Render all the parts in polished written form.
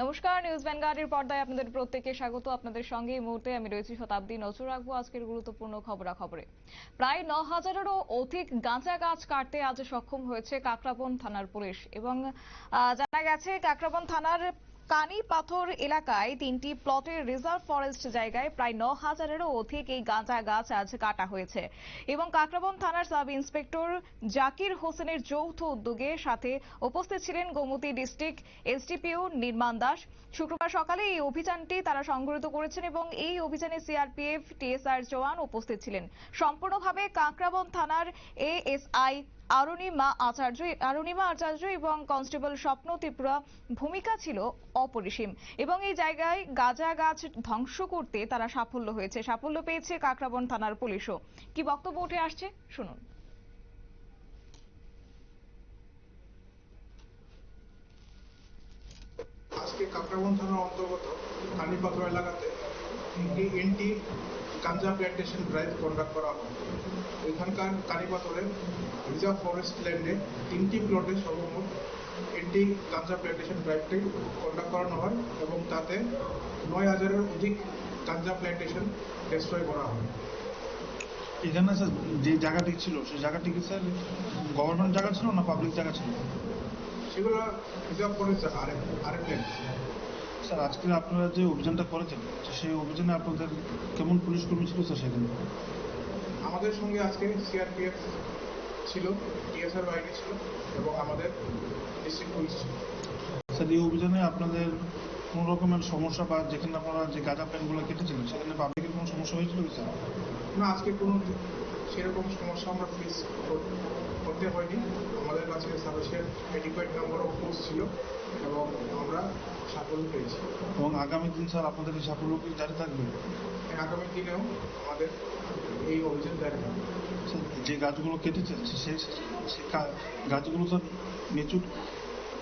নমস্কার, নিউজ ভ্যানগার্ডের পর্দায় আপনাদের প্রত্যেককে স্বাগত। আপনাদের সঙ্গে এই মুহূর্তে আমি রয়েছি শতাব্দী। নজর রাখবো আজকের গুরুত্বপূর্ণ খবরাখবরে। প্রায় ৯,০০০-এরও অধিক গাঁজা গাছ কাটতে আজ সক্ষম হয়েছে কাকরাবন থানার পুলিশ। এবং জানা গেছে কাকরাবন থানার কানিপাথর এলাকায় ৩টি প্লটের রিজার্ভ ফরেস্ট জায়গায় প্রায় ৯,০০০-এরও অধিক এই গাঁজা গাছ আজ কাটা হয়েছে। এবং কাকরাবন থানার সাব ইন্সপেক্টর জাকির হোসেনের যৌথ উদ্যোগে সাথে উপস্থিত ছিলেন গোমতী ডিস্ট্রিক্ট এসডিপিও নির্মাণ দাস। শুক্রবার সকালে এই অভিযানটি তারা সংগঠিত করেছেন এবং এই অভিযানে সিআরপিএফ টিএসআর জওয়ান উপস্থিত ছিলেন। সম্পূর্ণভাবে কাকরাবন থানার এএসআই অরুণিমা আচার্য এবং কনস্টেবল স্বপ্ন ত্রিপুরা ভূমিকা ছিল অপরিসীম। এবং এই জায়গায় গাঁজা গাছ ধ্বংস করতে তারা সাফল্য পেয়েছে কাকরাবন থানার পুলিশও। কি বক্তব্য উঠে আসছে শুনুন। আজকে কাকরাবন থানার অন্তর্গত কানিপাথর এলাকাতে একটি এন্টি গাঞ্জা প্ল্যান্টেশন ড্রাইভ কন্ডাক্ট করা হয়। এখানকার কানিপাথরে রিজার্ভ ফরেস্ট ল্যান্ডে 3টি প্লটে সর্বমোট এন্টি গাঞ্জা প্ল্যান্টেশন ড্রাইভটি কন্ডাক্ট করানো হয় এবং তাতে ৯,০০০-এর অধিক গাঞ্জা প্ল্যান্টেশন ডেস্ট্রয় করা হয়। এখানে স্যার যে জায়গাটি ছিল সেই জায়গাটি কি স্যার গভর্নমেন্ট জায়গা ছিল না পাবলিক জায়গা ছিল? সেগুলো রিজার্ভ ফরেস্ট আরেক ল্যান্ড। স্যার আজকে আপনারা যে অভিযানটা করেছেন সেই অভিযানে আপনাদের কেমন পুলিশ কর্মী ছিল স্যার সেখানে? আমাদের সঙ্গে আজকে সিআরপিএফ ছিল, টিএসআর বাহিনী ছিল এবং আমাদের ডিস্ট্রিক্ট পুলিশ ছিল। স্যার এই অভিযানে আপনাদের কোনো রকমের সমস্যা বা যেখানে আপনারা যে গাঁজা প্ল্যান্টগুলো কেটেছিলেন সেখানে পাবলিকের কোনো সমস্যা হয়েছিল কি স্যার? না, আজকে কোনো সেরকম সমস্যা আমরা ফেস করতে হয়নি। আমাদের কাছে sufficient adequate number of force ছিল এবং আমরা সাফল্য পেয়েছি। এবং আগামী দিন স্যার আপনাদের এই সাফল্য কি জারি থাকবে? আগামী দিনেও আমাদের এই অভিযান জারি থাকবে। স্যার যে গাছগুলো কেটেছেন সেই গাছগুলো স্যার মেচুর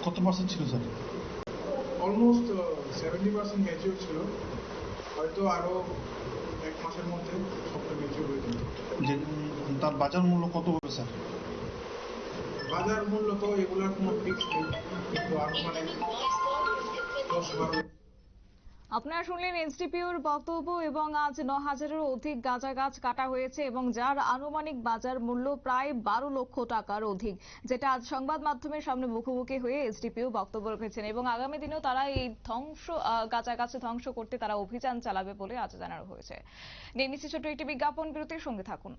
কত পার্সেন্ট ছিল স্যার? অলমোস্ট 70% ম্যাচিউর ছিল, হয়তো আরও 1 মাসের মধ্যে সবটা ম্যাচিউর হয়ে যাবে। যে তার বাজার মূল্য কত হবে স্যার? বাজার মূল্য তো এগুলোর কোনো ফিক্স নেই, কিন্তু আনুমানিক 10-12। আপনারা শুনলেন এসডিপিওর বক্তব্য। এবং আজ ৯,০০০-এরও অধিক গাঁজা গাছ কাটা হয়েছে এবং যার আনুমানিক বাজার মূল্য প্রায় ১২ লক্ষ টাকার অধিক, যেটা আজ সংবাদ মাধ্যমের সামনে মুখোমুখি হয়ে এসডিপিও বক্তব্য রেখেছেন। এবং আগামী দিনেও তারা এই গাঁজা গাছ ধ্বংস করতে তারা অভিযান চালাবে বলে আজ জানানো হয়েছে। নিয়ে নিচ্ছি ছোট্ট একটি বিজ্ঞাপন বিরতির সঙ্গে থাকুন।